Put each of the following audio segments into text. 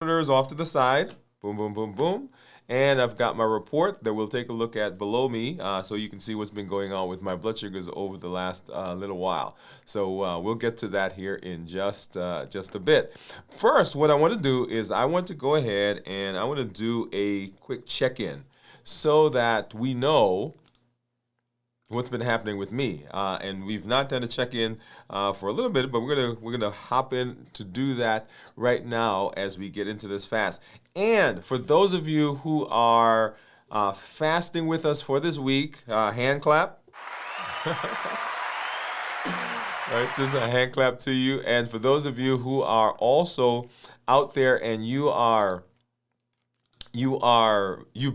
monitors off to the side. Boom, boom, boom, boom. And I've got my report that we'll take a look at below me so you can see what's been going on with my blood sugars over the last little while. So we'll get to that here in just a bit. First, what I want to do is I want to go ahead and I want to do a quick check-in so that we know what's been happening with me. And we've not done a check-in for a little bit, but we're gonna hop in to do that right now as we get into this fast. And for those of you who are fasting with us for this week, hand clap. Right, just a hand clap to you. And for those of you who are also out there and you've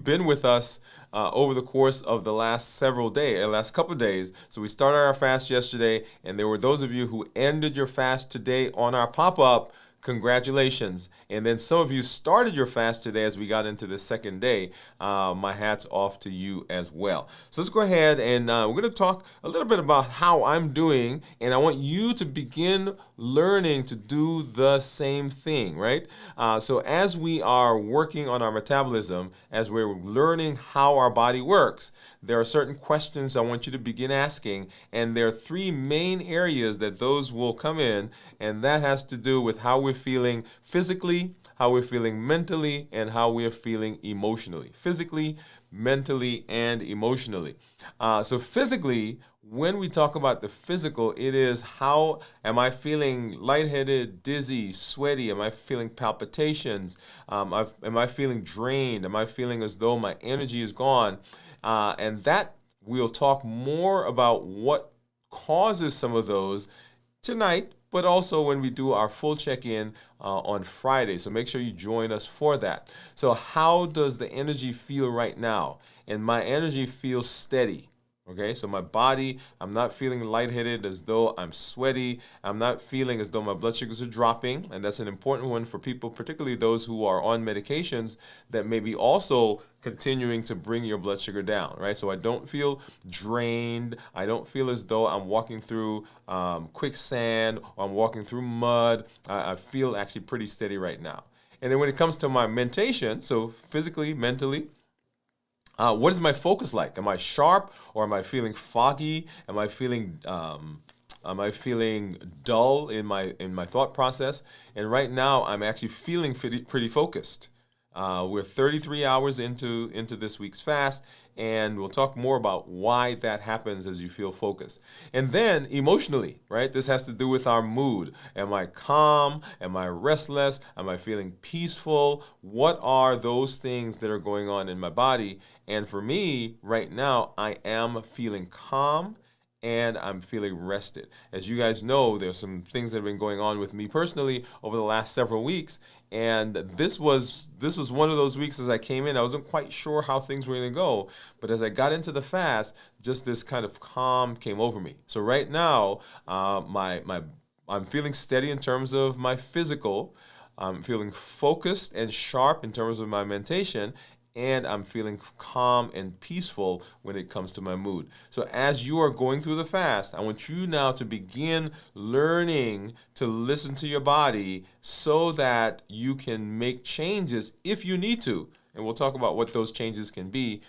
been with us over the course of the last couple of days. So we started our fast yesterday, and there were those of you who ended your fast today on our pop-up. Congratulations. And then some of you started your fast today as we got into the second day. My hat's off to you as well. So let's go ahead and we're going to talk a little bit about how I'm doing, and I want you to begin learning to do the same thing, right? So as we are working on our metabolism, as we're learning how our body works, there are certain questions I want you to begin asking, and there are three main areas that those will come in, and that has to do with how we're feeling physically, how we're feeling mentally, and how we're feeling emotionally. Physically, mentally, and emotionally. So physically, when we talk about the physical, it is how am I feeling lightheaded, dizzy, sweaty? Am I feeling palpitations? Am I feeling drained? Am I feeling as though my energy is gone? And that we'll talk more about what causes some of those tonight, but also when we do our full check-in on Friday. So make sure you join us for that. So how does the energy feel right now? And my energy feels steady. Okay, so my body, I'm not feeling lightheaded as though I'm sweaty. I'm not feeling as though my blood sugars are dropping. And that's an important one for people, particularly those who are on medications that may be also continuing to bring your blood sugar down, right? So I don't feel drained. I don't feel as though I'm walking through quicksand or I'm walking through mud. I feel actually pretty steady right now. And then when it comes to my mentation, so physically, mentally, what is my focus like? Am I sharp or am I feeling foggy? Am I feeling dull in my thought process? And right now, I'm actually feeling pretty focused. We're 33 hours into this week's fast, and we'll talk more about why that happens as you feel focused. And then emotionally, right? This has to do with our mood. Am I calm? Am I restless? Am I feeling peaceful? What are those things that are going on in my body? And for me, right now, I am feeling calm and I'm feeling rested. As you guys know, there's some things that have been going on with me personally over the last several weeks, and this was one of those weeks as I came in, I wasn't quite sure how things were going to go, but as I got into the fast, just this kind of calm came over me. So right now, I'm feeling steady in terms of my physical. I'm feeling focused and sharp in terms of my mentation, and I'm feeling calm and peaceful when it comes to my mood. So as you are going through the fast, I want you now to begin learning to listen to your body so that you can make changes if you need to. And we'll talk about what those changes can be.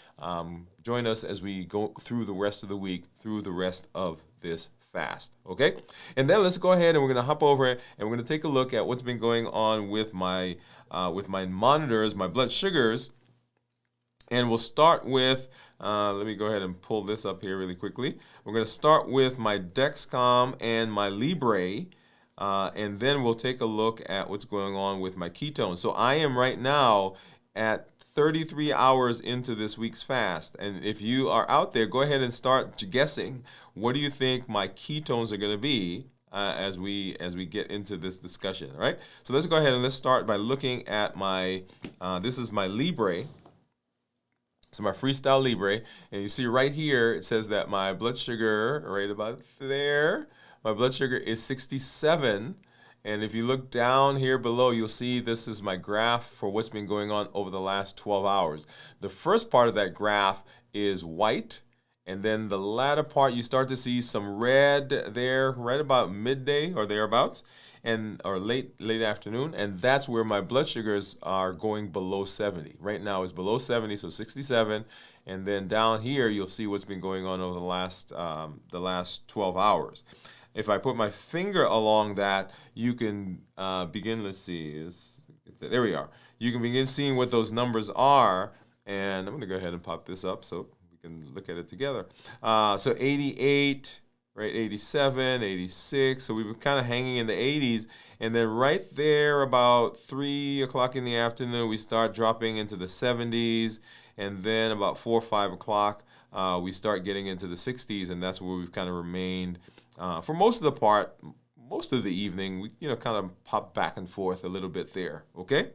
Join us as we go through the rest of the week, through the rest of this fast, okay? And then let's go ahead and we're gonna hop over and we're gonna take a look at what's been going on with my monitors, my blood sugars. And we'll start with, let me go ahead and pull this up here really quickly. We're going to start with my Dexcom and my Libre, and then we'll take a look at what's going on with my ketones. So I am right now at 33 hours into this week's fast. And if you are out there, go ahead and start guessing. What do you think my ketones are going to be as we get into this discussion, all right? So let's go ahead and let's start by looking at my, this is my Libre. So my Freestyle Libre, and you see right here, it says that my blood sugar, right about there, my blood sugar is 67. And if you look down here below, you'll see this is my graph for what's been going on over the last 12 hours. The first part of that graph is white, and then the latter part, you start to see some red there right about midday or thereabouts. and or late afternoon, and that's where my blood sugars are going below 70. Right now it's below 70, so 67, and then down here you'll see what's been going on over the last 12 hours. If I put my finger along that, you can begin. Let's see, there we are. You can begin seeing what those numbers are, and I'm going to go ahead and pop this up so we can look at it together. So 88. Right, 87, 86, so we were kind of hanging in the 80s, and then right there about 3 o'clock in the afternoon, we start dropping into the 70s, and then about 4 or 5 o'clock, we start getting into the 60s, and that's where we've kind of remained for most of the evening. We, kind of pop back and forth a little bit there, okay?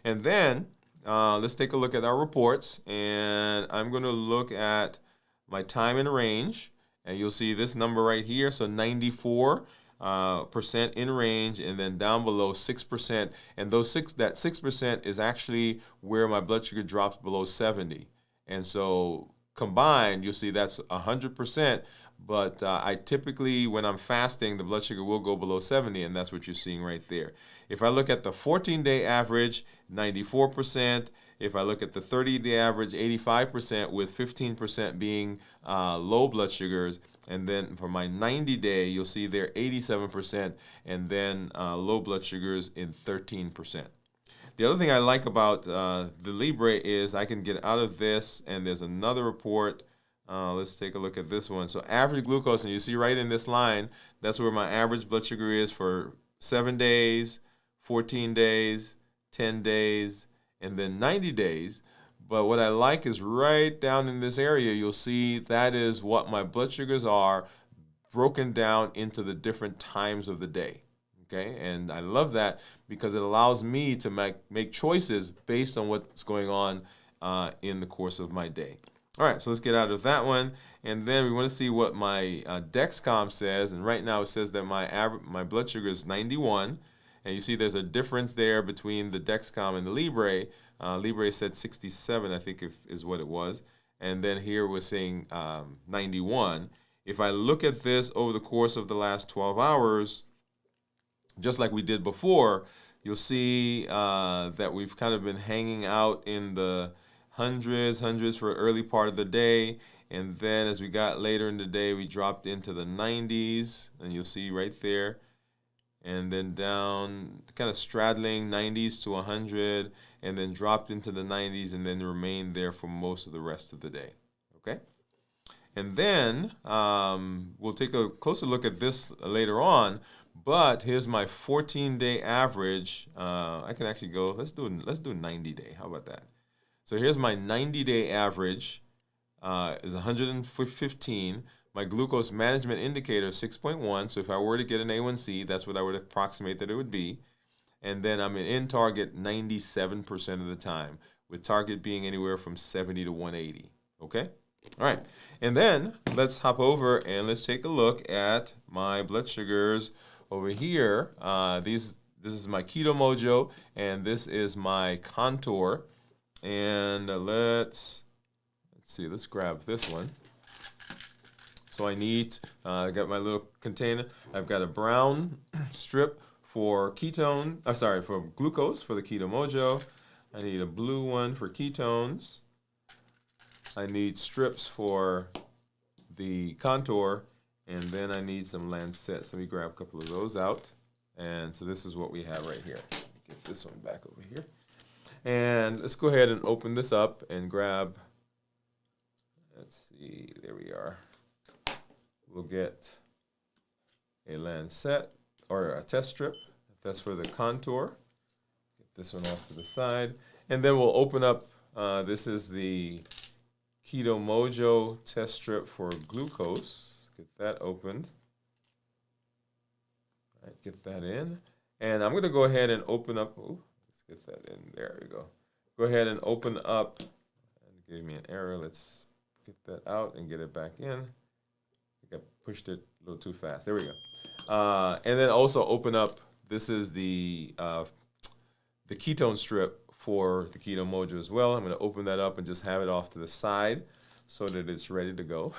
And then let's take a look at our reports, and I'm going to look at my time in range. And you'll see this number right here, so 94% in range, and then down below 6%. And that 6% is actually where my blood sugar drops below 70. And so combined, you'll see that's 100%. But I typically, when I'm fasting, the blood sugar will go below 70, and that's what you're seeing right there. If I look at the 14-day average, 94%. If I look at the 30-day average, 85%, with 15% being low blood sugars. And then for my 90-day, you'll see there 87%, and then low blood sugars in 13%. The other thing I like about the Libre is I can get out of this, and there's another report. Let's take a look at this one. So average glucose, and you see right in this line, that's where my average blood sugar is for 7 days, 14 days, 10 days, and then 90 days. But what I like is right down in this area, you'll see that is what my blood sugars are broken down into the different times of the day. Okay, and I love that because it allows me to make choices based on what's going on in the course of my day. All right, so let's get out of that one, and then we want to see what my Dexcom says. And right now it says that my blood sugar is 91, and you see there's a difference there between the Dexcom and the Libre. Libre said 67, I think is what it was, and then here we're saying 91. If I look at this over the course of the last 12 hours, just like we did before, you'll see that we've kind of been hanging out in the hundreds for early part of the day, and then as we got later in the day, we dropped into the 90s, and you'll see right there, and then down, kind of straddling 90s to 100, and then dropped into the 90s, and then remained there for most of the rest of the day. Okay, and then we'll take a closer look at this later on. But here's my 14-day average. I can actually go. Let's do 90-day. How about that? So here's my 90-day average is 115. My glucose management indicator is 6.1. So if I were to get an A1C, that's what I would approximate that it would be. And then I'm in target 97% of the time, with target being anywhere from 70 to 180. Okay? All right. And then let's hop over and let's take a look at my blood sugars over here. This is my Keto Mojo, and this is my Contour. And let's see, let's grab this one. So I need, I got my little container. I've got a brown strip for for glucose for the Keto Mojo. I need a blue one for ketones. I need strips for the Contour, and then I need some Lancets. Let me grab a couple of those out. And so this is what we have right here. Get this one back over here. And let's go ahead and open this up and grab, let's see, there we are. We'll get a Lancet or a test strip. That's for the Contour. Get this one off to the side. And then we'll open up, this is the Keto Mojo test strip for glucose. Get that opened. All right, get that in. And I'm going to go ahead and open up, let's get that in. There we go. Go ahead and open up, and it gave me an error. Let's get that out and get it back in. I think I pushed it a little too fast. There we go. And then also open up, this is the ketone strip for the Keto Mojo as well. I'm going to open that up and just have it off to the side so that it's ready to go.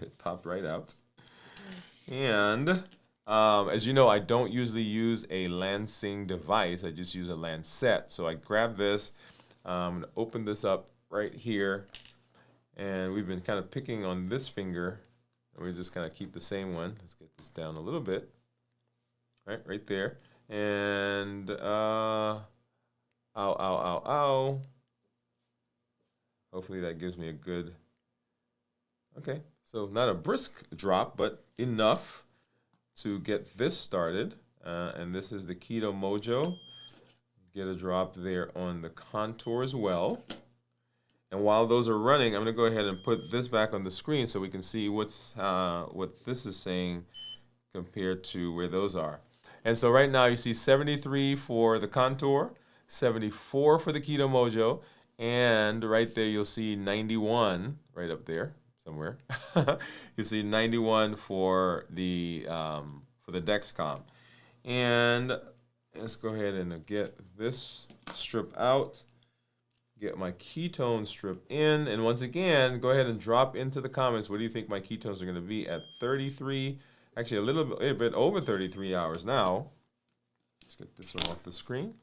It popped right out. And As you know, I don't usually use a lancing device. I just use a lancet. So I grab this. I'm going to open this up right here. And we've been kind of picking on this finger. And we just kind of keep the same one. Let's get this down a little bit. Right there. And ow, ow, ow, ow. Hopefully that gives me a good, okay. So not a brisk drop, but enough to get this started. And this is the Keto Mojo. Get a drop there on the contour as well. And while those are running, I'm going to go ahead and put this back on the screen so we can see what this is saying compared to where those are. And so right now you see 73 for the contour, 74 for the Keto Mojo, and right there you'll see 91 right up there somewhere. You see 91 for the Dexcom. And let's go ahead and get this strip out. Get my ketone strip in, and once again, go ahead and drop into the comments. What do you think my ketones are going to be at 33? Actually, a little bit over 33 hours now. Let's get this one off the screen.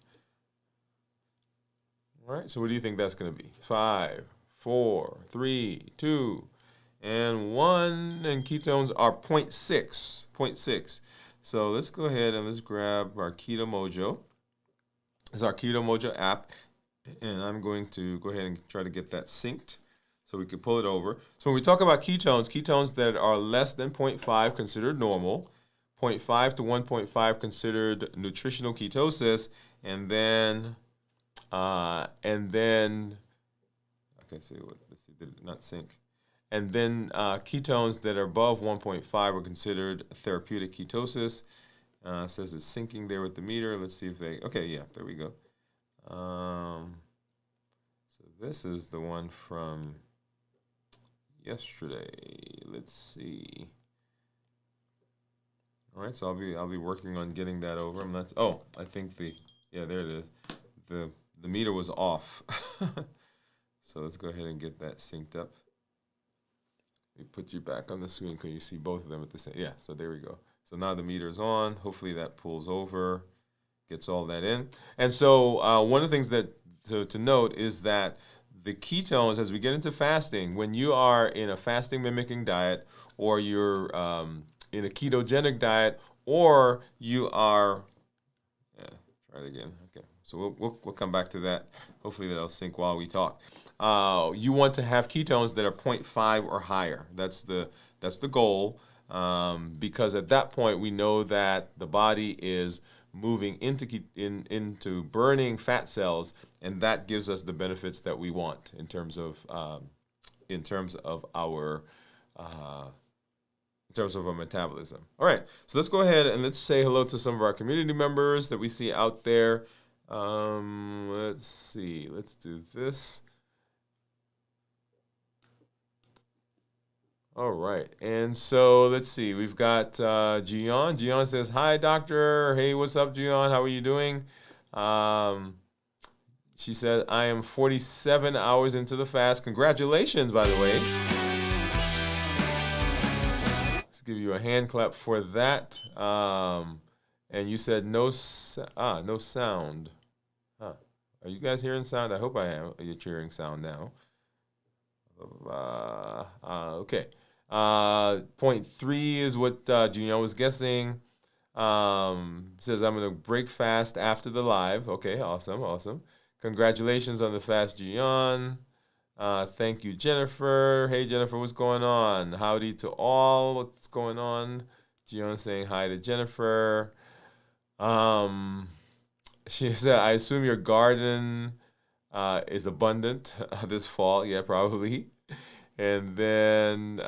All right. So what do you think that's going to be? 5, 4, 3, 2, and 1. And ketones are 0.6. 0.6. So let's go ahead and let's grab our Keto Mojo. This is our Keto Mojo app. And I'm going to go ahead and try to get that synced so we can pull it over. So when we talk about ketones, ketones that are less than 0.5 considered normal, 0.5 to 1.5 considered nutritional ketosis, and then okay, let's see, did it not sync? And then ketones that are above 1.5 are considered therapeutic ketosis. It says it's syncing there with the meter. Let's see if they, okay, yeah, there we go. So this is the one from yesterday. Let's see. All right, so I'll be working on getting that over. I'm not. Oh, I think yeah, there it is. The meter was off. So let's go ahead and get that synced up. Let me put you back on the screen because you see both of them at the same. Yeah, so there we go. So now the meter is on. Hopefully that pulls over. Gets all that in. And so one of the things that to note is that the ketones, as we get into fasting, when you are in a fasting mimicking diet, or you're in a ketogenic diet, or you are, yeah, try it again. Okay, so we'll come back to that. Hopefully that'll sync while we talk. You want to have ketones that are 0.5 or higher. That's the goal, because at that point we know that the body is moving into burning fat cells, and that gives us the benefits that we want in terms of our metabolism. All right, so let's go ahead and let's say hello to some of our community members that we see out there. Let's see, let's do this. All right, and so let's see. We've got Gian. Gian says, "Hi, doctor. Hey, what's up, Gian? How are you doing?" She said, "I am 47 hours into the fast. Congratulations, by the way." Let's give you a hand clap for that. And you said no sound. Huh. Are you guys hearing sound? I hope I am. You're hearing sound now. Okay. 0.3 is what Junior was guessing. Says I'm gonna break fast after the live. Okay, awesome. Congratulations on the fast, Gian. Thank you, Jennifer. Hey, Jennifer, what's going on? Howdy to all. What's going on? Gian saying hi to Jennifer. She said, I assume your garden is abundant this fall. Yeah, probably. And then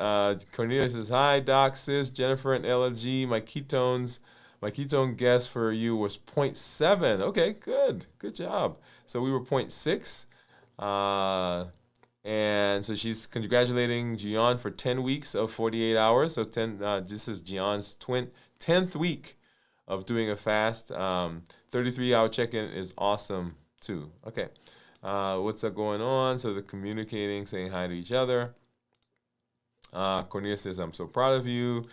Cornelia says, hi, Doc, sis, Jennifer, and LG. My ketone guess for you was 0.7. Okay, good job. So we were 0.6. And so she's congratulating Gian for 10 weeks of 48 hours. So this is Gian's 10th week of doing a fast. 33-hour check-in is awesome too. Okay. What's up going on? So they're communicating, saying hi to each other. Cornelia says, I'm so proud of you.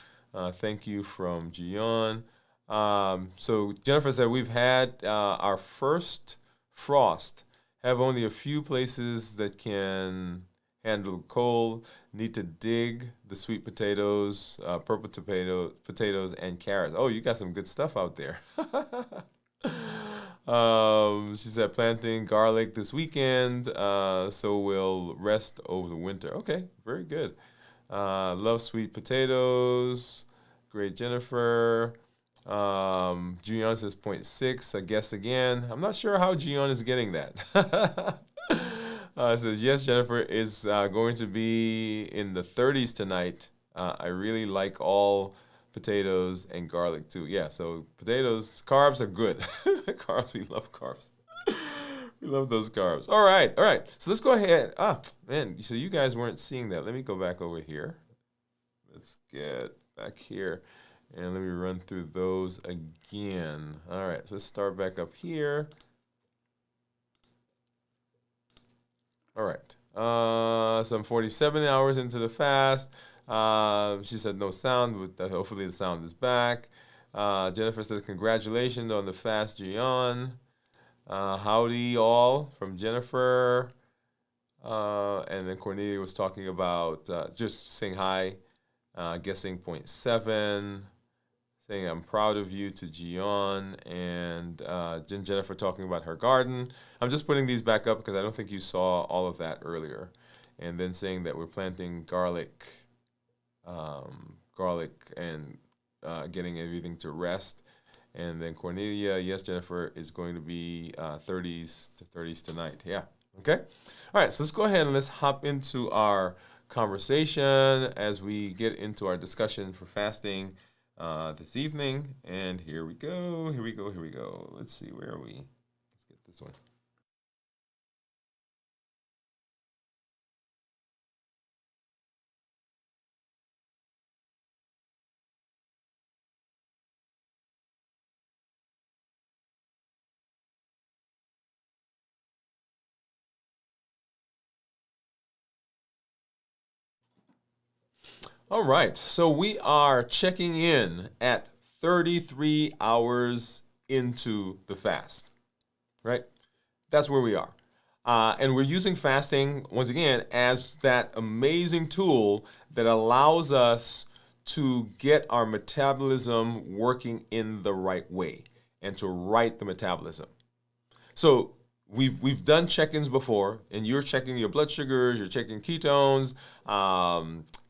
Thank you from Gian. So Jennifer said, we've had our first frost. Have only a few places that can handle cold. Need to dig the sweet potatoes, purple potatoes, and carrots. Oh, you got some good stuff out there. She said planting garlic this weekend, so we'll rest over the winter. Okay, very good. Love sweet potatoes. Great, Jennifer. Gion says 0.6. I guess again. I'm not sure how Gion is getting that. It says, yes, Jennifer is going to be in the 30s tonight. I really like all potatoes and garlic too. Yeah, so potatoes, carbs are good. Carbs, we love carbs. We love those carbs. All right. So let's go ahead. Man, so you guys weren't seeing that. Let me go back over here. Let's get back here. And let me run through those again. All right, so let's start back up here. All right, so I'm 47 hours into the fast. She said no sound, but hopefully the sound is back. Jennifer says, congratulations on the fast, Gian. Howdy all from Jennifer. And then Cornelia was talking about just saying hi, guessing 0.7. Saying I'm proud of you to Gian, and Jennifer talking about her garden. I'm just putting these back up because I don't think you saw all of that earlier. And then saying that we're planting garlic and getting everything to rest. And then Cornelia, yes, Jennifer is going to be 30s tonight. Yeah, okay. All right, so let's go ahead and let's hop into our conversation as we get into our discussion for fasting this evening. And here we go. Let's see, where are we? Let's get this one. All right, so we are checking in at 33 hours into the fast, right? That's where we are. And we're using fasting, once again, as that amazing tool that allows us to get our metabolism working in the right way and to right the metabolism. So we've done check-ins before, and you're checking your blood sugars, you're checking ketones,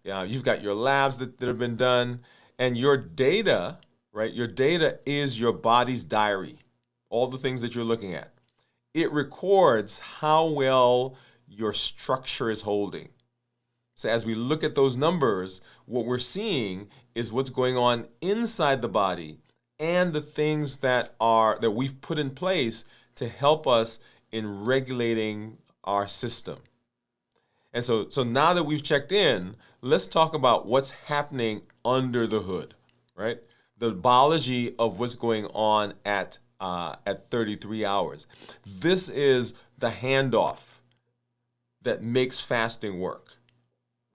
you've got your labs that have been done, and your data, right? Your data is your body's diary, all the things that you're looking at. It records how well your structure is holding. So as we look at those numbers, what we're seeing is what's going on inside the body and the things that we've put in place to help us in regulating our system. And so now that we've checked in, let's talk about what's happening under the hood, right? The biology of what's going on at 33 hours. This is the handoff that makes fasting work.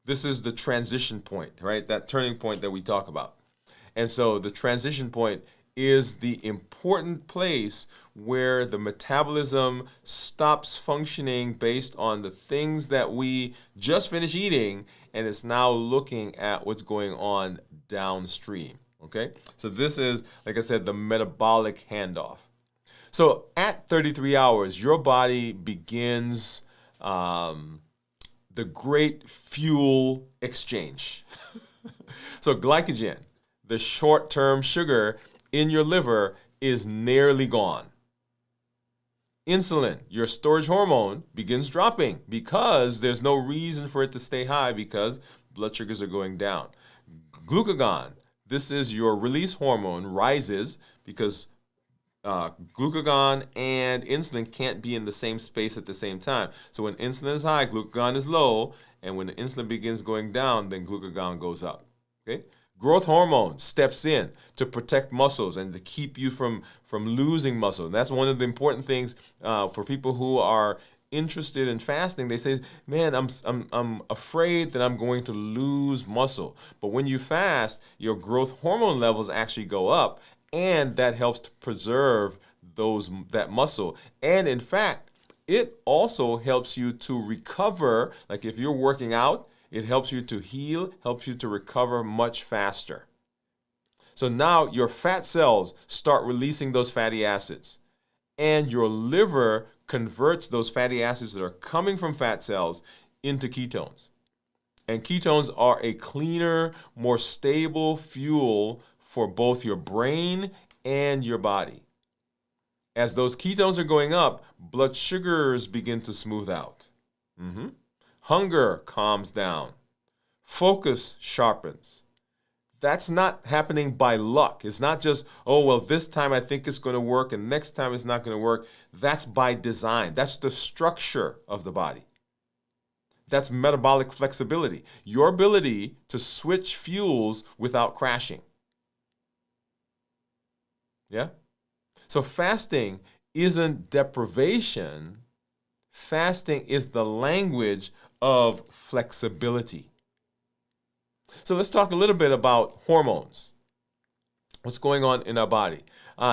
This is the transition point, right? That turning point that we talk about. And so the transition point is the important place where the metabolism stops functioning based on the things that we just finished eating, and it's now looking at what's going on downstream, okay? So this is, like I said, the metabolic handoff. So at 33 hours, your body begins the great fuel exchange. So glycogen, the short-term sugar in your liver, is nearly gone. Insulin, your storage hormone, begins dropping because there's no reason for it to stay high because blood sugars are going down. Glucagon, this is your release hormone, rises because glucagon and insulin can't be in the same space at the same time. So when insulin is high, glucagon is low, and when the insulin begins going down, then glucagon goes up. Okay? Growth hormone steps in to protect muscles and to keep you from losing muscle. And that's one of the important things for people who are interested in fasting, they say, man, I'm afraid that I'm going to lose muscle. But when you fast, your growth hormone levels actually go up, and that helps to preserve that muscle. And in fact, it also helps you to recover. Like if you're working out, it helps you to heal, helps you to recover much faster. So now your fat cells start releasing those fatty acids, and your liver converts those fatty acids that are coming from fat cells into ketones. And ketones are a cleaner, more stable fuel for both your brain and your body. As those ketones are going up, blood sugars begin to smooth out. Hunger calms down. Focus sharpens. That's not happening by luck. It's not just, oh, well, this time I think it's going to work and next time it's not going to work. That's by design. That's the structure of the body. That's metabolic flexibility. Your ability to switch fuels without crashing. Yeah? So fasting isn't deprivation. Fasting is the language of flexibility. So let's talk a little bit about hormones. What's going on in our body?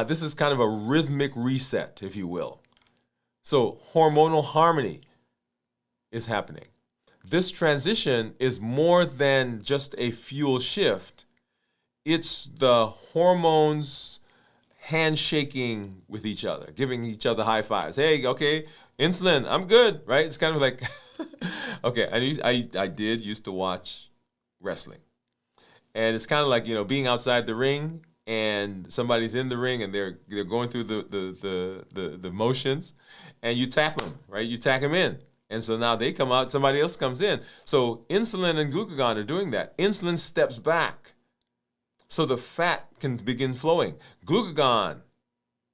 This is kind of a rhythmic reset, if you will. So hormonal harmony is happening. This transition is more than just a fuel shift. It's the hormones handshaking with each other, giving each other high fives. Hey, okay, insulin, I'm good, right? It's kind of like, okay, I did used to watch wrestling. And it's kind of like, being outside the ring and somebody's in the ring and they're going through the motions, and you tap them, right? You tap them in. And so now they come out, somebody else comes in. So insulin and glucagon are doing that. Insulin steps back so the fat can begin flowing. Glucagon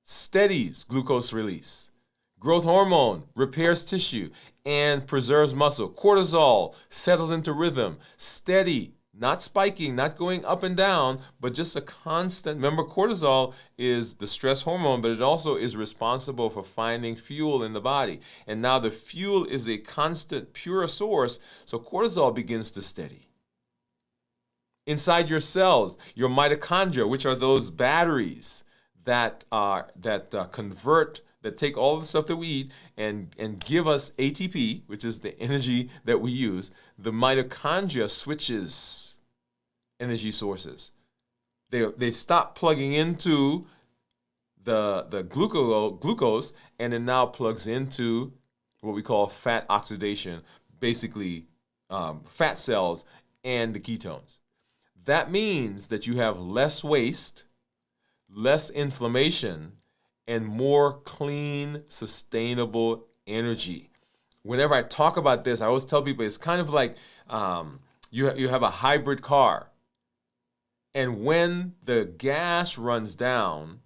steadies glucose release. Growth hormone repairs tissue and preserves muscle. Cortisol settles into rhythm, steady, not spiking, not going up and down, but just a constant. Remember, cortisol is the stress hormone, but it also is responsible for finding fuel in the body. And now the fuel is a constant, pure source, so cortisol begins to steady. Inside your cells, your mitochondria, which are those batteries that convert, that take all the stuff that we eat and give us ATP, which is the energy that we use. The mitochondria switches energy sources. They stop plugging into the glucose, and it now plugs into what we call fat oxidation, basically fat cells and the ketones. That means that you have less waste, less inflammation, and more clean, sustainable energy. Whenever I talk about this, I always tell people it's kind of like you have a hybrid car. And when the gas runs down,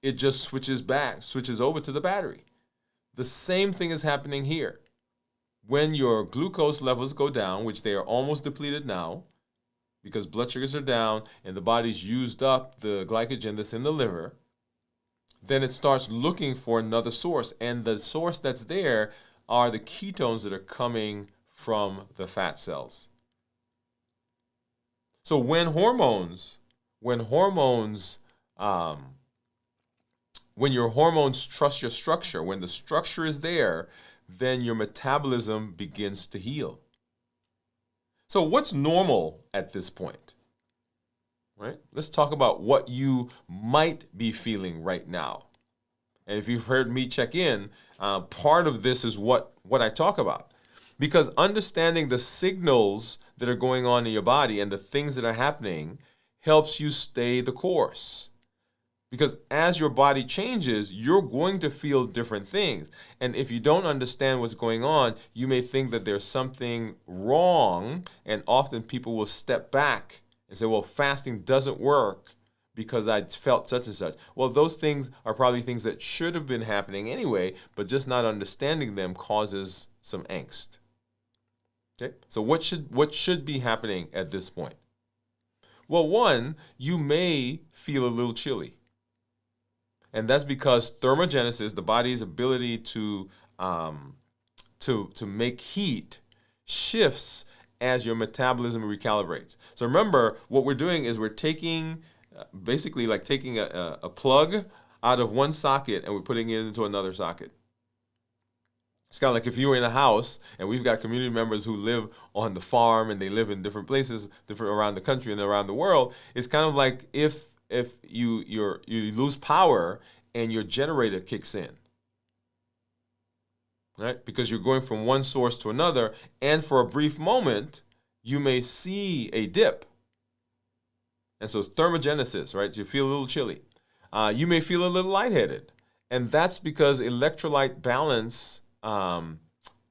it just switches over to the battery. The same thing is happening here. When your glucose levels go down, which they are almost depleted now, because blood sugars are down and the body's used up the glycogen that's in the liver, then it starts looking for another source. And the source that's there are the ketones that are coming from the fat cells. So when your hormones trust your structure, when the structure is there, then your metabolism begins to heal. So what's normal at this point? Right? Let's talk about what you might be feeling right now. And if you've heard me check in, part of this is what I talk about. Because understanding the signals that are going on in your body and the things that are happening helps you stay the course. Because as your body changes, you're going to feel different things. And if you don't understand what's going on, you may think that there's something wrong. And often people will step back and say, well, fasting doesn't work because I felt such and such. Well, those things are probably things that should have been happening anyway, but just not understanding them causes some angst. Okay? So what should be happening at this point? Well, one, you may feel a little chilly. And that's because thermogenesis, the body's ability to to make heat shifts as your metabolism recalibrates. So remember, what we're doing is we're taking, basically like taking a plug out of one socket and we're putting it into another socket. It's kind of like if you were in a house and we've got community members who live on the farm and they live in different places, different around the country and around the world. It's kind of like if you lose power and your generator kicks in, right? Because you're going from one source to another, and for a brief moment, you may see a dip. And so thermogenesis, right? You feel a little chilly. You may feel a little lightheaded. And that's because electrolyte balance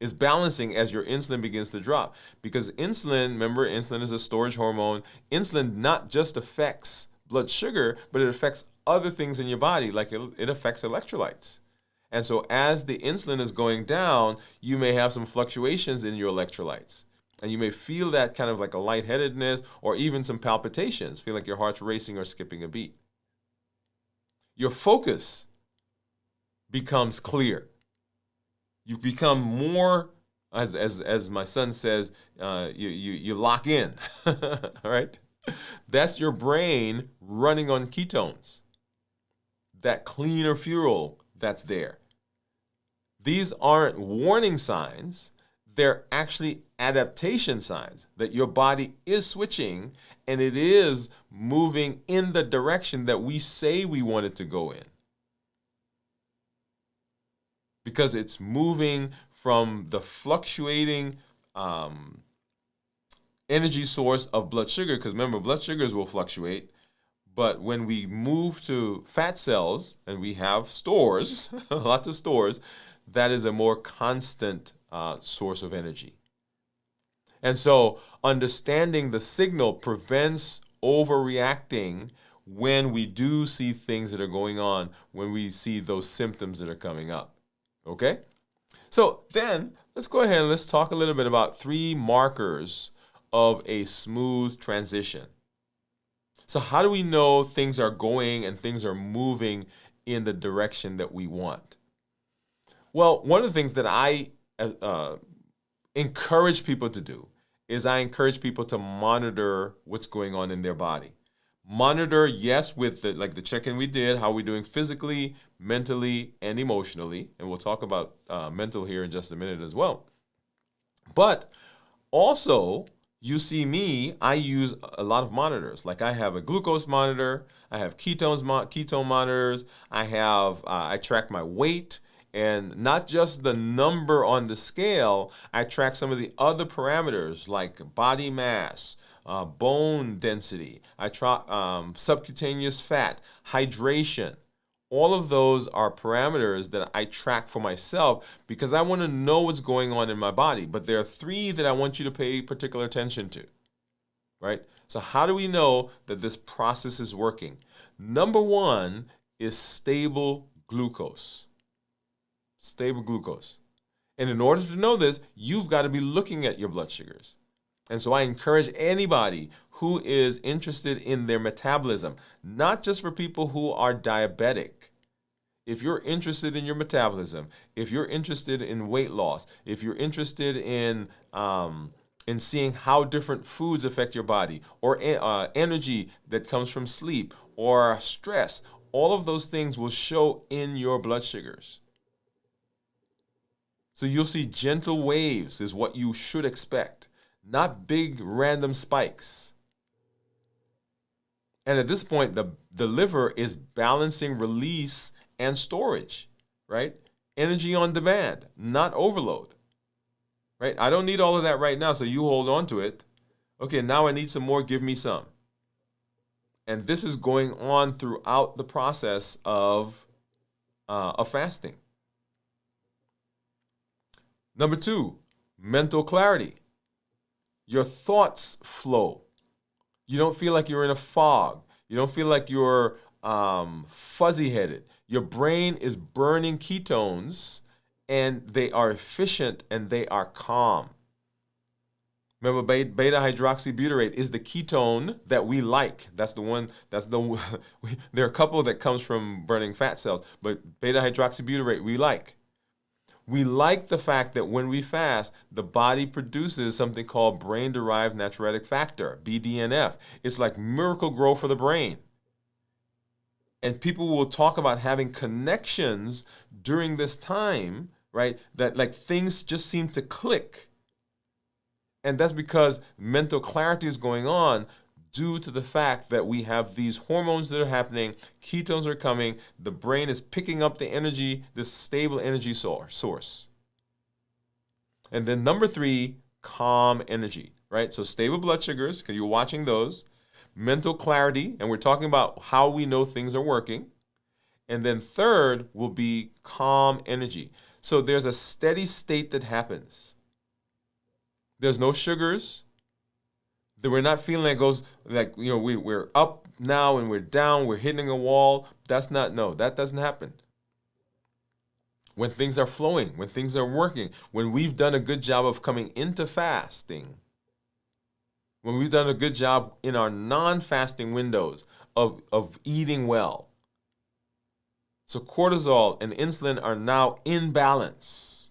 is balancing as your insulin begins to drop. Because insulin, remember, insulin is a storage hormone. Insulin not just affects blood sugar, but it affects other things in your body, like it affects electrolytes. And so as the insulin is going down, you may have some fluctuations in your electrolytes. And you may feel that kind of like a lightheadedness or even some palpitations, feel like your heart's racing or skipping a beat. Your focus becomes clear. You become more, as my son says, you lock in, all right? That's your brain running on ketones, that cleaner fuel that's there. These aren't warning signs. They're actually adaptation signs that your body is switching and it is moving in the direction that we say we want it to go in. Because it's moving from the fluctuating energy source of blood sugar, because remember, blood sugars will fluctuate. But when we move to fat cells, and we have stores, lots of stores, that is a more constant source of energy. And so understanding the signal prevents overreacting when we do see things that are going on, when we see those symptoms that are coming up. Okay? So then let's go ahead and let's talk a little bit about 3 markers of a smooth transition. So how do we know things are going and things are moving in the direction that we want? Well, one of the things that I encourage people to do is I encourage people to monitor what's going on in their body. Monitor, yes, with the check-in we did, how we're doing physically, mentally, and emotionally. And we'll talk about mental here in just a minute as well. But also, you see me, I use a lot of monitors. Like I have a glucose monitor, I have ketone monitors, I track my weight, and not just the number on the scale, I track some of the other parameters like body mass, bone density, I track subcutaneous fat, hydration. All of those are parameters that I track for myself because I want to know what's going on in my body. But there are 3 that I want you to pay particular attention to, right? So how do we know that this process is working? Number 1 is stable glucose. Stable glucose. And in order to know this, you've got to be looking at your blood sugars. And so I encourage anybody who is interested in their metabolism, not just for people who are diabetic. If you're interested in your metabolism, if you're interested in weight loss, if you're interested in seeing how different foods affect your body, or energy that comes from sleep, or stress, all of those things will show in your blood sugars. So you'll see gentle waves is what you should expect. Not big random spikes. And at this point, the liver is balancing release and storage, right? Energy on demand, not overload, right? I don't need all of that right now, so you hold on to it. Okay, now I need some more, give me some. And this is going on throughout the process of fasting. Number 2, mental clarity. Your thoughts flow. You don't feel like you're in a fog. You don't feel like you're fuzzy-headed. Your brain is burning ketones, and they are efficient and they are calm. Remember, beta hydroxybutyrate is the ketone that we like. There are a couple that comes from burning fat cells, but beta hydroxybutyrate we like. We like the fact that when we fast, the body produces something called brain-derived natriuretic factor, BDNF. It's like miracle grow for the brain. And people will talk about having connections during this time, right? That like things just seem to click. And that's because mental clarity is going on due to the fact that we have these hormones that are happening, ketones are coming, the brain is picking up the energy, this stable energy source. And then number 3, calm energy, right? So stable blood sugars, because you're watching those, mental clarity, and we're talking about how we know things are working. And then third will be calm energy. So there's a steady state that happens. There's no sugars. That we're not feeling like it goes like, we're up now and we're down, we're hitting a wall. That doesn't happen. When things are flowing, when things are working, when we've done a good job of coming into fasting, when we've done a good job in our non-fasting windows of eating well. So cortisol and insulin are now in balance.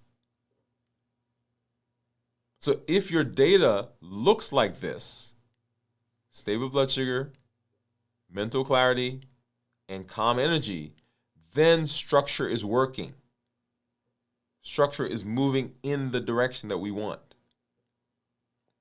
So if your data looks like this, stable blood sugar, mental clarity, and calm energy, then structure is working. Structure is moving in the direction that we want.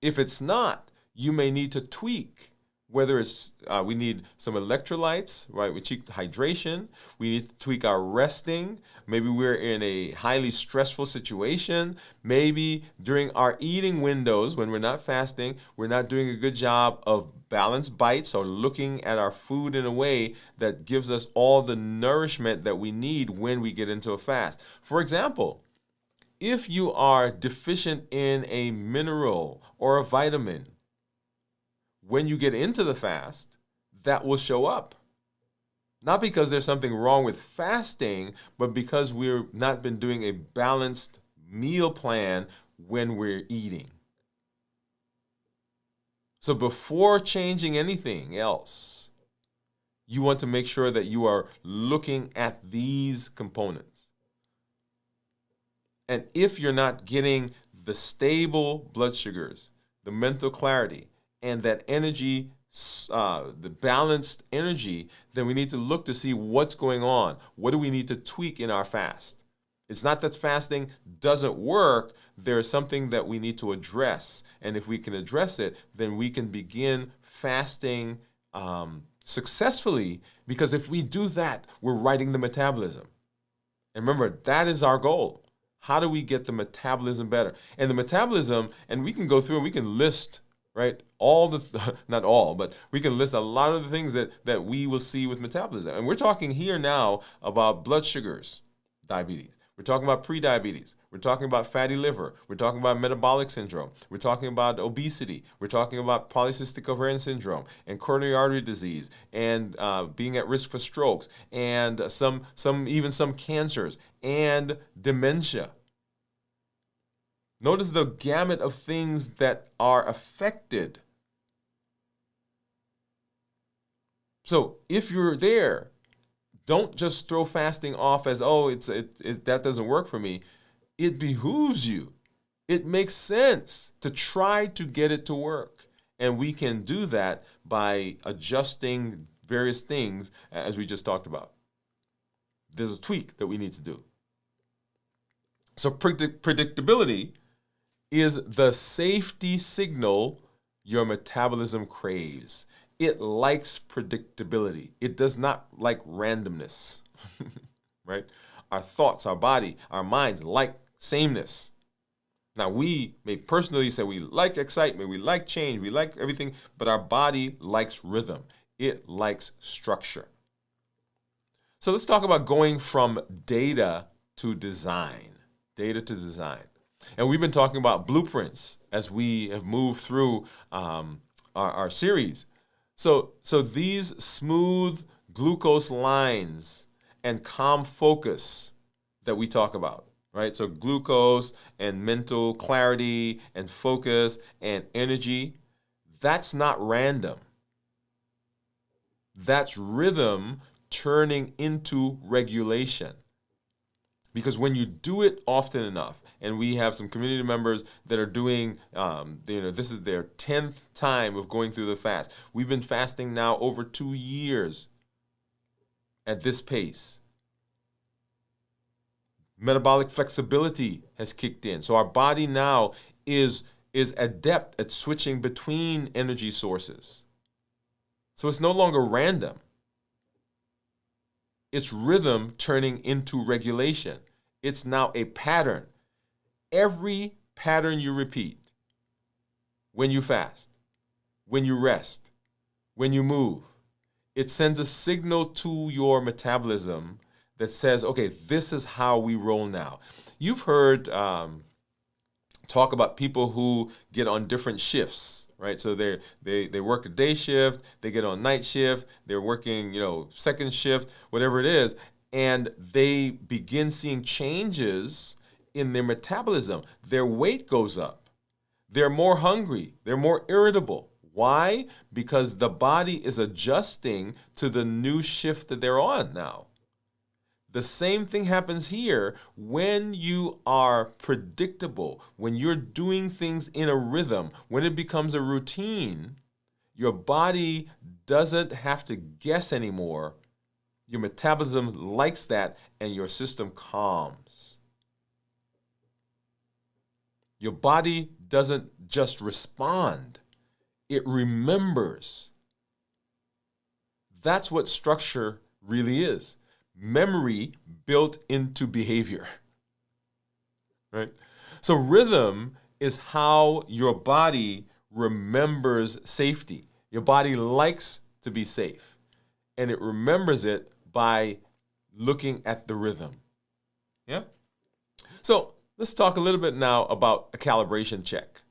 If it's not, you may need to tweak, whether it's we need some electrolytes, right? We tweak hydration. We need to tweak our resting. Maybe we're in a highly stressful situation. Maybe during our eating windows, when we're not fasting, we're not doing a good job of balanced bites or looking at our food in a way that gives us all the nourishment that we need when we get into a fast. For example, if you are deficient in a mineral or a vitamin, when you get into the fast, that will show up. Not because there's something wrong with fasting, but because we've not been doing a balanced meal plan when we're eating. So before changing anything else, you want to make sure that you are looking at these components. And if you're not getting the stable blood sugars, the mental clarity, and that energy, the balanced energy, then we need to look to see what's going on. What do we need to tweak in our fast? It's not that fasting doesn't work. There is something that we need to address. And if we can address it, then we can begin fasting successfully, because if we do that, we're righting the metabolism. And remember, that is our goal. How do we get the metabolism better? And the metabolism, and we can go through and we can list, right, not all, but we can list a lot of the things that we will see with metabolism. And we're talking here now about blood sugars, diabetes. We're talking about prediabetes. We're talking about fatty liver. We're talking about metabolic syndrome. We're talking about obesity. We're talking about polycystic ovarian syndrome and coronary artery disease and being at risk for strokes and even some cancers and dementia. Notice the gamut of things that are affected. So if you're there, don't just throw fasting off as, that doesn't work for me. It behooves you. It makes sense to try to get it to work. And we can do that by adjusting various things as we just talked about. There's a tweak that we need to do. So predictability is the safety signal your metabolism craves. It likes predictability. It does not like randomness, right? Our thoughts, our body, our minds like sameness. Now, we may personally say we like excitement, we like change, we like everything, but our body likes rhythm. It likes structure. So let's talk about going from data to design. Data to design. And we've been talking about blueprints as we have moved through our series. So these smooth glucose lines and calm focus that we talk about, right? So glucose and mental clarity and focus and energy, that's not random. That's rhythm turning into regulation. Because when you do it often enough, and we have some community members that are doing, this is their 10th time of going through the fast. We've been fasting now over 2 years at this pace. Metabolic flexibility has kicked in. So our body now is adept at switching between energy sources. So it's no longer random. It's rhythm turning into regulation. It's now a pattern. Every pattern you repeat, when you fast, when you rest, when you move, it sends a signal to your metabolism that says, okay, this is how we roll now. You've heard talk about people who get on different shifts, right? So they work a day shift, they get on night shift, they're working, second shift, whatever it is, and they begin seeing changes in their metabolism. Their weight goes up. They're more hungry. They're more irritable. Why? Because the body is adjusting to the new shift that they're on now. The same thing happens here when you are predictable, when you're doing things in a rhythm, when it becomes a routine, your body doesn't have to guess anymore. Your metabolism likes that, and your system calms. Your body doesn't just respond, it remembers. That's what structure really is. Memory built into behavior, right? So rhythm is how your body remembers safety. Your body likes to be safe, and it remembers it by looking at the rhythm. Yeah? So let's talk a little bit now about a calibration check.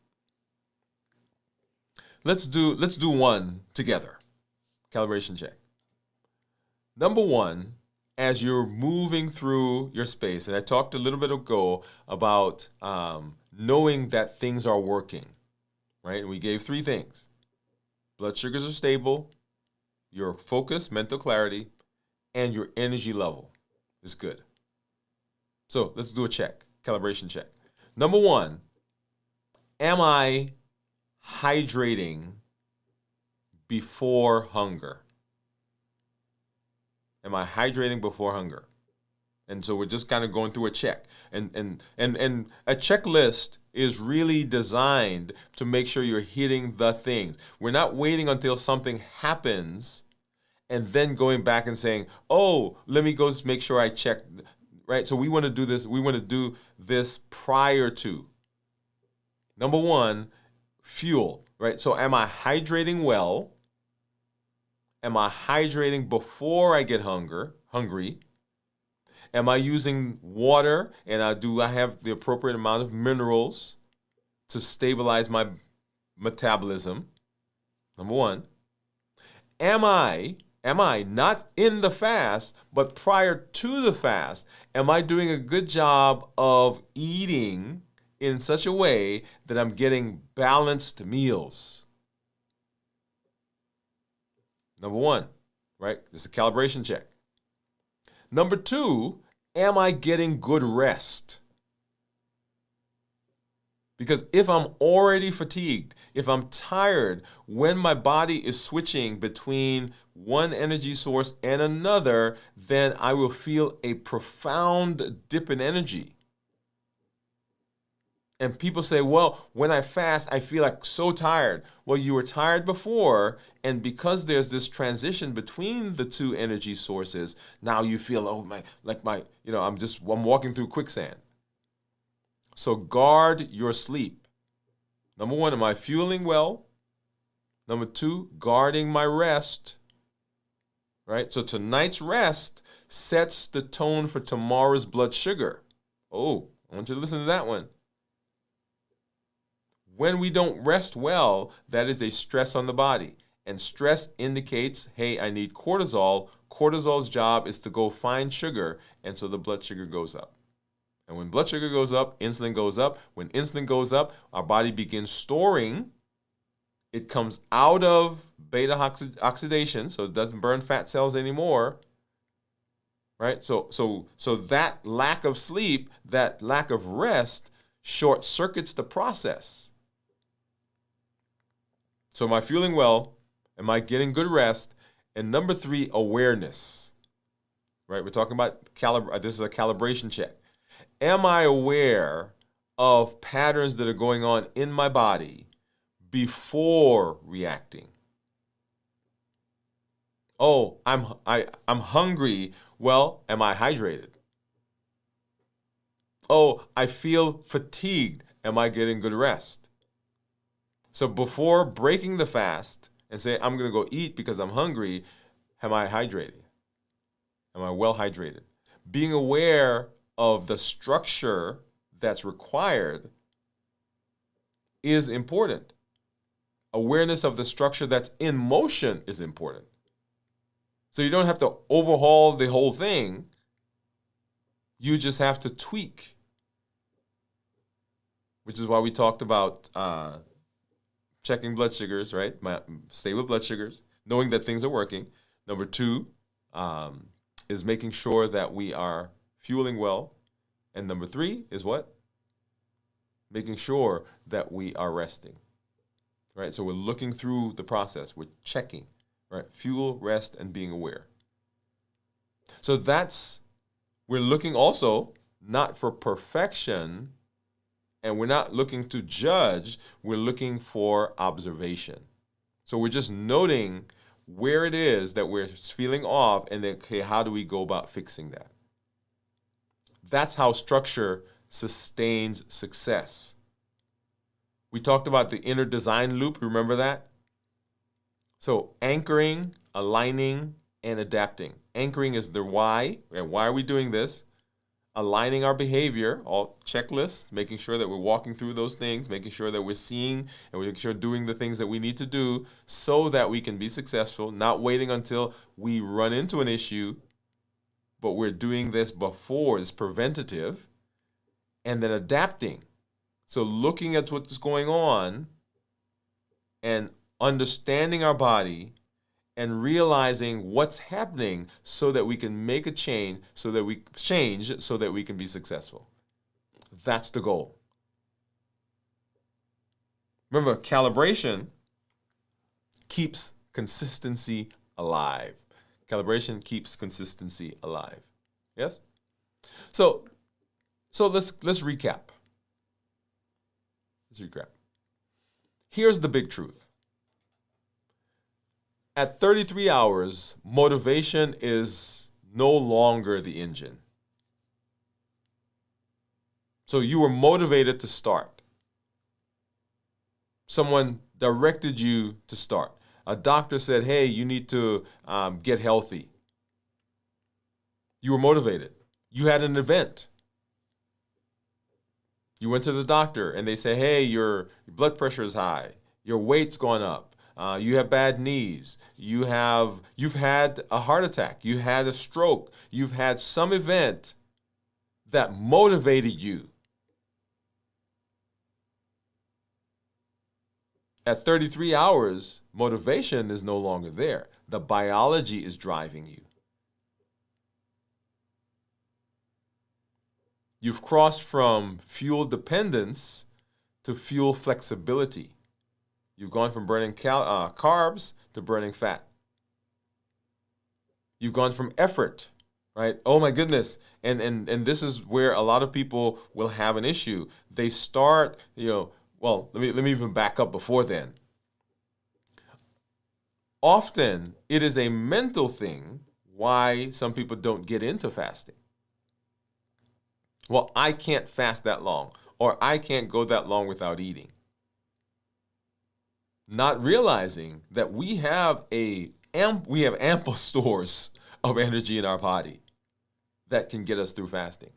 Let's do one together. Calibration check. Number one, as you're moving through your space, and I talked a little bit ago about knowing that things are working, right? And we gave 3 things. Blood sugars are stable, your focus, mental clarity, and your energy level is good. So let's do a check, calibration check. Number one, am I hydrating before hunger? Am I hydrating before hunger? And so we're just kind of going through a check. And a checklist is really designed to make sure you're hitting the things. We're not waiting until something happens and then going back and saying, oh, let me go make sure I check, right? So we want to do this. We want to do this prior to. Number one, fuel, right? So am I hydrating well? Am I hydrating before I get hungry? Am I using water, and do I have the appropriate amount of minerals to stabilize my metabolism? Number one. Am I not in the fast, but prior to the fast, am I doing a good job of eating in such a way that I'm getting balanced meals? Number one, right? This is a calibration check. Number two, am I getting good rest? Because if I'm already fatigued, if I'm tired, when my body is switching between one energy source and another, then I will feel a profound dip in energy. And people say, well, when I fast, I feel like so tired. Well, you were tired before, and because there's this transition between the 2 energy sources, now you feel, I'm walking through quicksand. So guard your sleep. Number one, am I fueling well? Number 2, guarding my rest. Right? So tonight's rest sets the tone for tomorrow's blood sugar. Oh, I want you to listen to that one. When we don't rest well, that is a stress on the body. And stress indicates, hey, I need cortisol. Cortisol's job is to go find sugar, and so the blood sugar goes up. And when blood sugar goes up, insulin goes up. When insulin goes up, our body begins storing. It comes out of beta oxidation, so it doesn't burn fat cells anymore. right? So that lack of sleep, that lack of rest, short circuits the process. So am I feeling well? Am I getting good rest? And number 3, awareness. Right? We're talking about this is a calibration check. Am I aware of patterns that are going on in my body before reacting? Oh, I'm hungry. Well, am I hydrated? Oh, I feel fatigued. Am I getting good rest? So before breaking the fast and saying, I'm going to go eat because I'm hungry, am I hydrated? Am I well hydrated? Being aware of the structure that's required is important. Awareness of the structure that's in motion is important. So you don't have to overhaul the whole thing. You just have to tweak, which is why we talked about checking blood sugars, right? Stable blood sugars, knowing that things are working. Number 2 is making sure that we are fueling well. And number 3 is what? Making sure that we are resting, right? So we're looking through the process. We're checking, right? Fuel, rest, and being aware. So we're looking also not for perfection, and we're not looking to judge. We're looking for observation. So we're just noting where it is that we're feeling off, and then, okay, how do we go about fixing that? That's how structure sustains success. We talked about the inner design loop. Remember that? So anchoring, aligning, and adapting. Anchoring is the why, and why are we doing this? Aligning our behavior, all checklists, making sure that we're walking through those things, making sure that we're seeing and making sure doing the things that we need to do so that we can be successful, not waiting until we run into an issue, but we're doing this before, it's preventative, and then adapting. So looking at what's going on and understanding our body and realizing what's happening so that we can make a change, so that we can be successful. That's the goal. Remember, calibration keeps consistency alive. Calibration keeps consistency alive. Yes? So let's recap. Let's recap. Here's the big truth. At 33 hours, motivation is no longer the engine. So you were motivated to start. Someone directed you to start. A doctor said, hey, you need to get healthy. You were motivated. You had an event. You went to the doctor and they say, hey, your blood pressure is high. Your weight's gone up. You have bad knees. You've had a heart attack. You had a stroke. You've had some event that motivated you. At 33 hours, motivation is no longer there. The biology is driving you. You've crossed from fuel dependence to fuel flexibility. You've gone from burning carbs to burning fat. You've gone from effort, right? Oh my goodness. And this is where a lot of people will have an issue. They start, well, let me even back up before then. Often it is a mental thing why some people don't get into fasting. Well, I can't fast that long, or I can't go that long without eating. Not realizing that we have ample stores of energy in our body that can get us through fasting.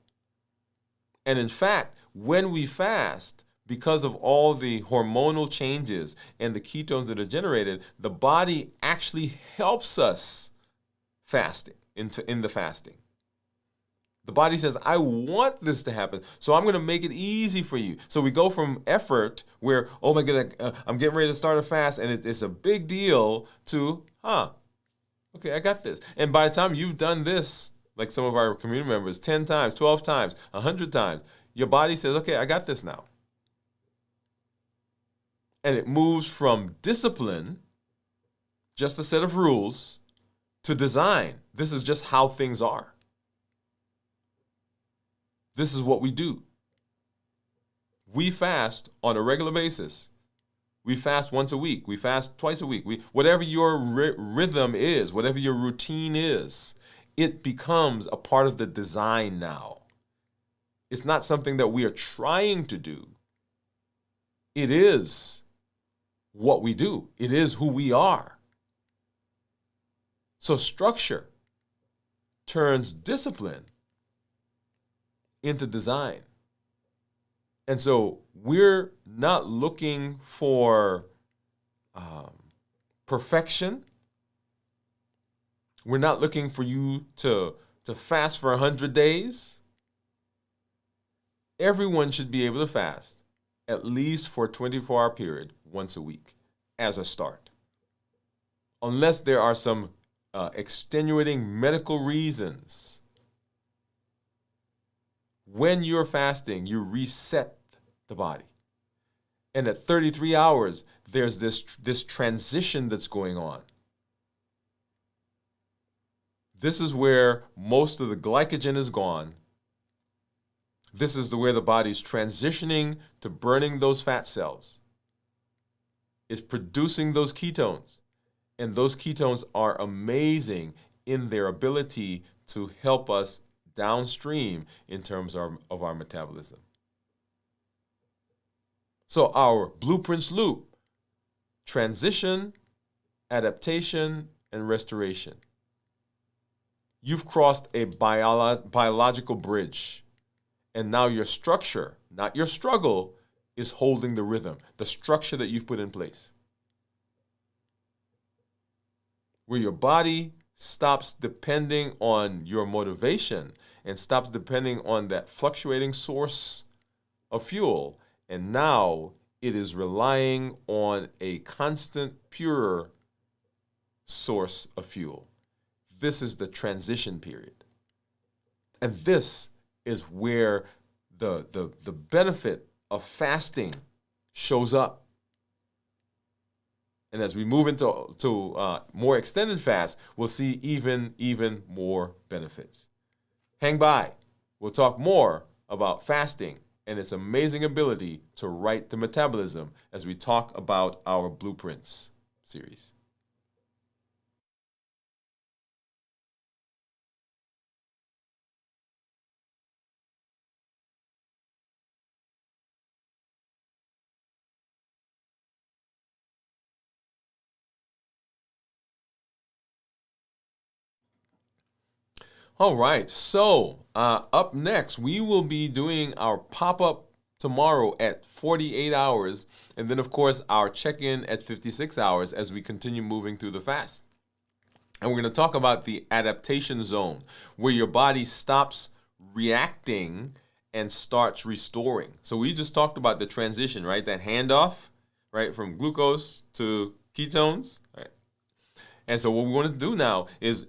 And in fact, when we fast, because of all the hormonal changes and the ketones that are generated, the body actually helps us fasting in the fasting. The body says, I want this to happen, so I'm going to make it easy for you. So we go from effort where, oh my God, I'm getting ready to start a fast, and it's a big deal, to, okay, I got this. And by the time you've done this like some of our community members, 10 times, 12 times, 100 times, your body says, okay, I got this now. And it moves from discipline, just a set of rules, to design. This is just how things are. This is what we do. We fast on a regular basis. We fast once a week. We fast twice a week. Whatever your rhythm is, whatever your routine is, it becomes a part of the design now. It's not something that we are trying to do. It is what we do. It is who we are. So structure turns discipline into design. And so we're not looking for perfection. We're not looking for you to fast for 100 days. Everyone should be able to fast at least for a 24-hour period once a week as a start. Unless there are some extenuating medical reasons. When you're fasting, you reset the body. And at 33 hours, there's this transition that's going on. This is where most of the glycogen is gone. This is where the body's transitioning to burning those fat cells. It's producing those ketones. And those ketones are amazing in their ability to help us downstream in terms of our metabolism. So our blueprints loop: transition, adaptation, and restoration. You've crossed a biological bridge. And now your structure, not your struggle, is holding the rhythm, the structure that you've put in place. Where your body stops depending on your motivation and stops depending on that fluctuating source of fuel. And now it is relying on a constant, pure source of fuel. This is the transition period. And this is where the benefit of fasting shows up. And as we move into more extended fast, we'll see even more benefits. Hang by. We'll talk more about fasting and its amazing ability to right the metabolism as we talk about our Blueprints series. All right, so up next, we will be doing our pop-up tomorrow at 48 hours, and then, of course, our check-in at 56 hours as we continue moving through the fast. And we're going to talk about the adaptation zone, where your body stops reacting and starts restoring. So we just talked about the transition, right? That handoff, right, from glucose to ketones, right? And so what we want to do now is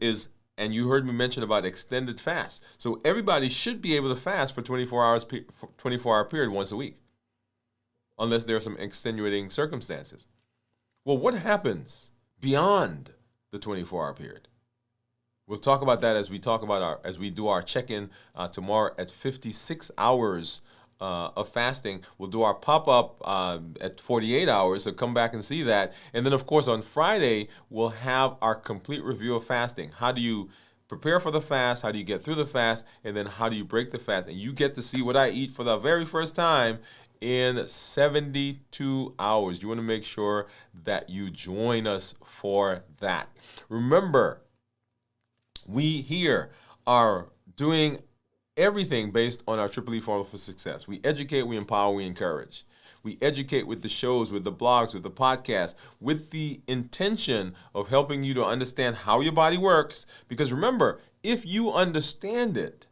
and you heard me mention about extended fast. So everybody should be able to fast for 24-hour period once a week, unless there are some extenuating circumstances. Well, what happens beyond the 24-hour period? We'll talk about that as we do our check-in tomorrow at 56 hours of fasting. We'll do our pop-up at 48 hours, so come back and see that. And then, of course, on Friday, we'll have our complete review of fasting. How do you prepare for the fast? How do you get through the fast? And then how do you break the fast? And you get to see what I eat for the very first time in 72 hours. You want to make sure that you join us for that. Remember, we here are doing everything based on our Triple E formula for success. We educate, we empower, we encourage. We educate with the shows, with the blogs, with the podcast, with the intention of helping you to understand how your body works. Because remember, if you understand it,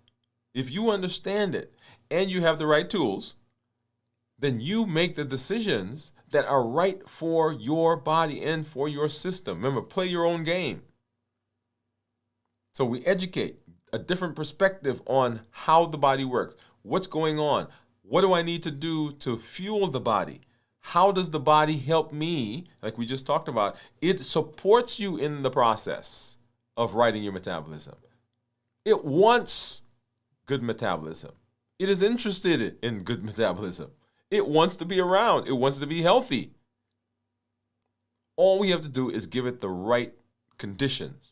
and you have the right tools, then you make the decisions that are right for your body and for your system. Remember, play your own game. So we educate. a different perspective on how the body works. What's going on? What do I need to do to fuel the body? How does the body help me? Like we just talked about, it supports you in the process of writing your metabolism. It wants good metabolism. It is interested in good metabolism. It wants to be around. It wants to be healthy. All we have to do is give it the right conditions.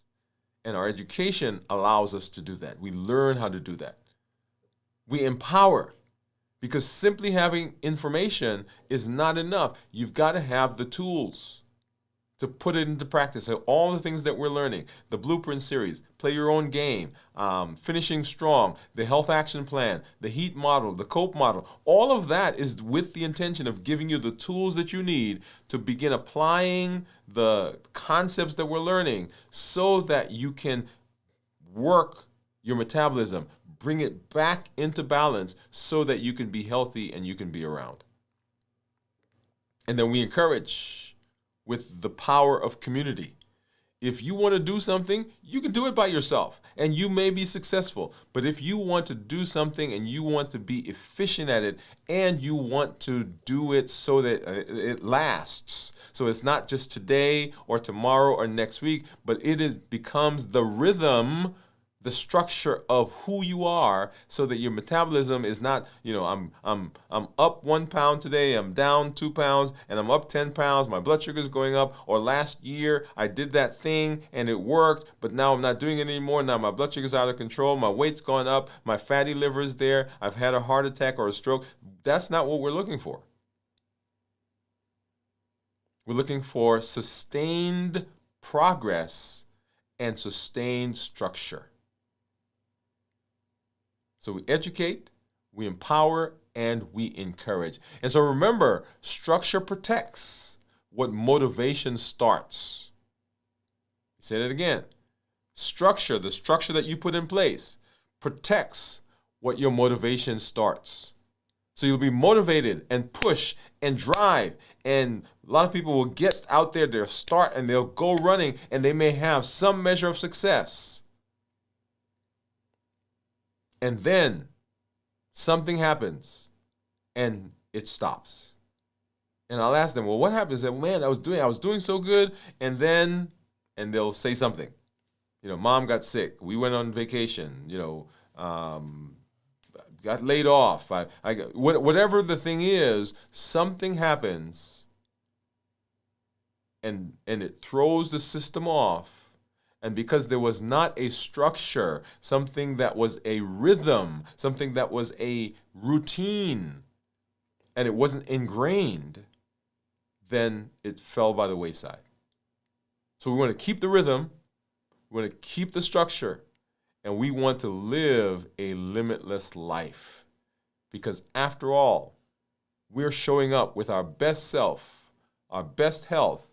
And our education allows us to do that. We learn how to do that. We empower, because simply having information is not enough. You've got to have the tools to put it into practice. So all the things that we're learning, the Blueprint series, Play Your Own Game, Finishing Strong, the Health Action Plan, the HEAT model, the COPE model, all of that is with the intention of giving you the tools that you need to begin applying the concepts that we're learning so that you can work your metabolism, bring it back into balance so that you can be healthy and you can be around. And then we encourage with the power of community. If you want to do something, you can do it by yourself and you may be successful. But if you want to do something and you want to be efficient at it and you want to do it so that it lasts, so it's not just today or tomorrow or next week, but becomes the rhythm, the structure of who you are, so that your metabolism is not, I'm up 1 pound today, I'm down 2 pounds, and I'm up 10 pounds, my blood sugar is going up, or last year I did that thing and it worked, but now I'm not doing it anymore, now my blood sugar is out of control, my weight's gone up, my fatty liver is there, I've had a heart attack or a stroke. That's not what we're looking for. We're looking for sustained progress and sustained structure. So we educate, we empower, and we encourage. And so remember, structure protects what motivation starts. Say that again. Structure, the structure that you put in place, protects what your motivation starts. So you'll be motivated and push and drive. And a lot of people will get out there, they'll start and they'll go running, and they may have some measure of success. And then something happens and it stops. And I'll ask them, well, what happened? They say, man, I was doing so good. And they'll say something. Mom got sick. We went on vacation, got laid off. Whatever the thing is, something happens and it throws the system off. And because there was not a structure, something that was a rhythm, something that was a routine, and it wasn't ingrained, then it fell by the wayside. So we want to keep the rhythm, we want to keep the structure, and we want to live a limitless life. Because after all, we're showing up with our best self, our best health,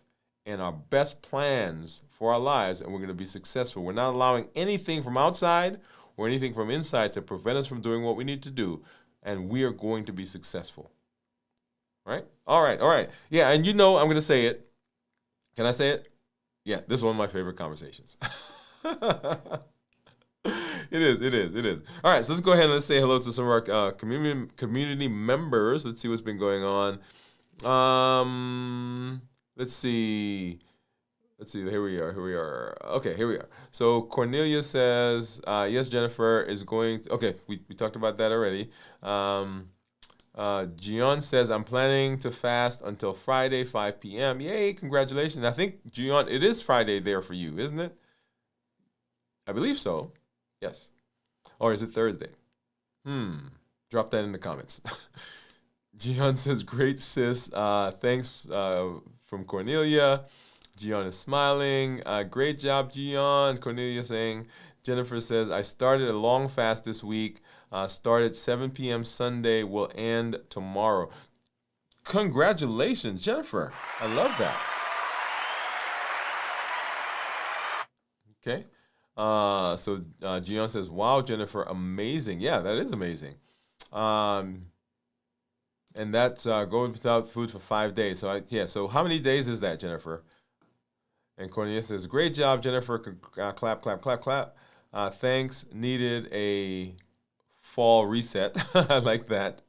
and our best plans for our lives, and we're going to be successful. We're not allowing anything from outside or anything from inside to prevent us from doing what we need to do, and we are going to be successful. Right? All right. Yeah, and I'm going to say it. Can I say it? Yeah, this is one of my favorite conversations. It is. All right, so let's go ahead and let's say hello to some of our community members. Let's see what's been going on. Let's see. Here we are. Okay, here we are. So Cornelia says, yes, Jennifer is going to, okay, we talked about that already. Gian says, I'm planning to fast until Friday, 5 p.m. Yay, congratulations. I think, Gian, it is Friday there for you, isn't it? I believe so. Yes. Or is it Thursday? Drop that in the comments. Gian says, great, sis. Thanks from Cornelia. Gian is smiling. Great job, Gian. Cornelia saying, Jennifer says, I started a long fast this week. Started 7 p.m. Sunday. Will end tomorrow. Congratulations, Jennifer. I love that. Okay. So Gian says, wow, Jennifer, amazing. Yeah, that is amazing. And that's going without food for 5 days. So so how many days is that, Jennifer? And Cornelia says, great job, Jennifer. Clap, clap, clap, clap. Thanks, needed a fall reset. I like that.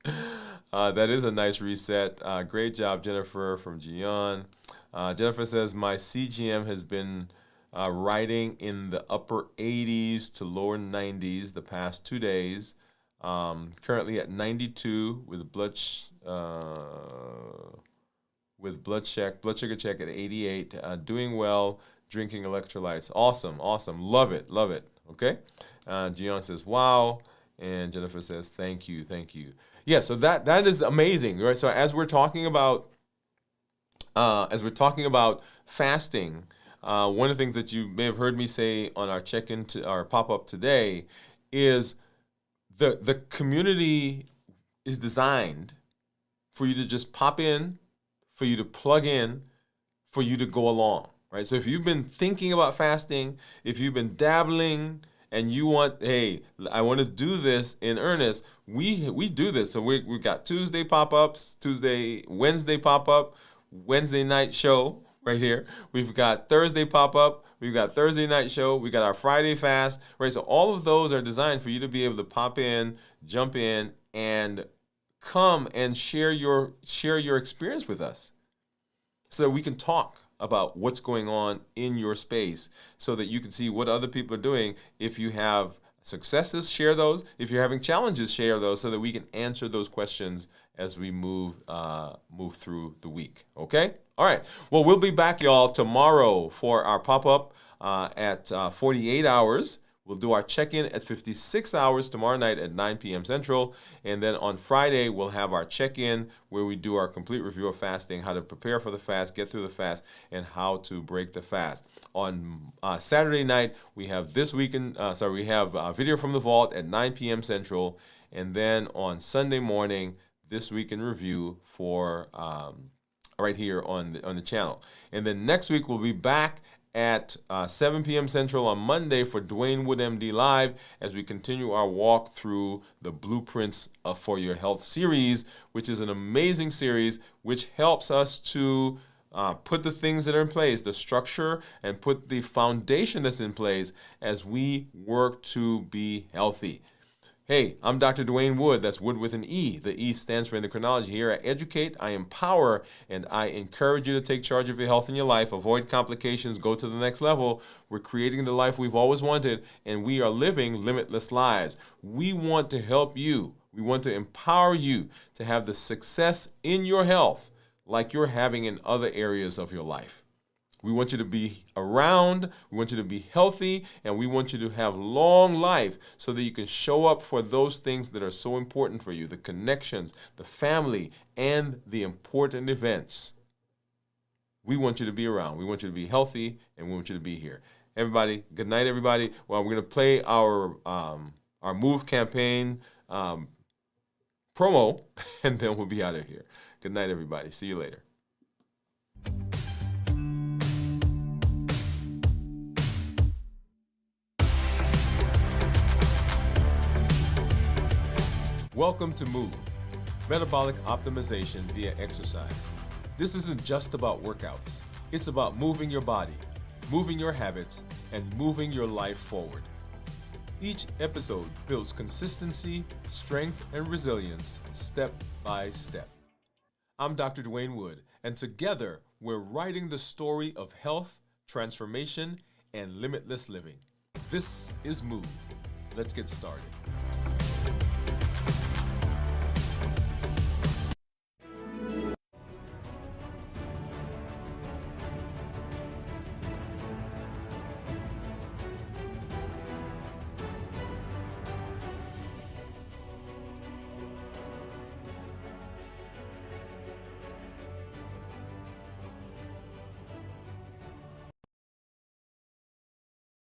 That is a nice reset. Great job, Jennifer from Gian. Jennifer says, my CGM has been riding in the upper 80s to lower 90s the past 2 days. Currently at 92 with blood sugar check at 88. Doing well, drinking electrolytes. Awesome, awesome. Love it, love it. Okay. Gian says, wow. And Jennifer says, thank you, thank you. Yeah, so that is amazing, right? So as we're talking about fasting, one of the things that you may have heard me say on our check-in to our pop-up today is the community is designed for you to just pop in, for you to plug in, for you to go along, right? So if you've been thinking about fasting, if you've been dabbling, and you want, hey, I want to do this in earnest, we do this. So we've got Tuesday pop-ups, Wednesday pop-up, Wednesday night show right here. We've got Thursday pop-up, we've got Thursday night show, we got our Friday fast, right? So all of those are designed for you to be able to pop in, jump in, and come and share your experience with us so that we can talk about what's going on in your space so that you can see what other people are doing. If you have successes, share those. If you're having challenges, share those so that we can answer those questions as we move through the week. Okay? All right. Well, we'll be back, y'all, tomorrow for our pop-up at 48 hours. We'll do our check-in at 56 hours tomorrow night at 9 p.m. Central. And then on Friday, we'll have our check-in where we do our complete review of fasting, how to prepare for the fast, get through the fast, and how to break the fast. On Saturday night, we have we have Video from the Vault at 9 p.m. Central. And then on Sunday morning, This Week in Review for right here on the channel. And then next week, we'll be back at 7 p.m. Central on Monday for Dwain Woode MD Live as we continue our walk through the Blueprints for Your Health series, which is an amazing series which helps us to put the things that are in place, the structure, and put the foundation that's in place as we work to be healthy. Hey, I'm Dr. Dwain Woode. That's Woode with an E. The E stands for endocrinology. Here at Educate, I empower and I encourage you to take charge of your health and your life. Avoid complications. Go to the next level. We're creating the life we've always wanted, and we are living limitless lives. We want to help you. We want to empower you to have the success in your health like you're having in other areas of your life. We want you to be around, we want you to be healthy, and we want you to have long life so that you can show up for those things that are so important for you, the connections, the family, and the important events. We want you to be around. We want you to be healthy, and we want you to be here. Everybody, good night, everybody. Well, we're going to play our Move campaign promo, and then we'll be out of here. Good night, everybody. See you later. Welcome to Move, metabolic optimization via exercise. This isn't just about workouts. It's about moving your body, moving your habits, and moving your life forward. Each episode builds consistency, strength, and resilience step by step. I'm Dr. Dwain Woode, and together we're writing the story of health, transformation, and limitless living. This is Move. Let's get started.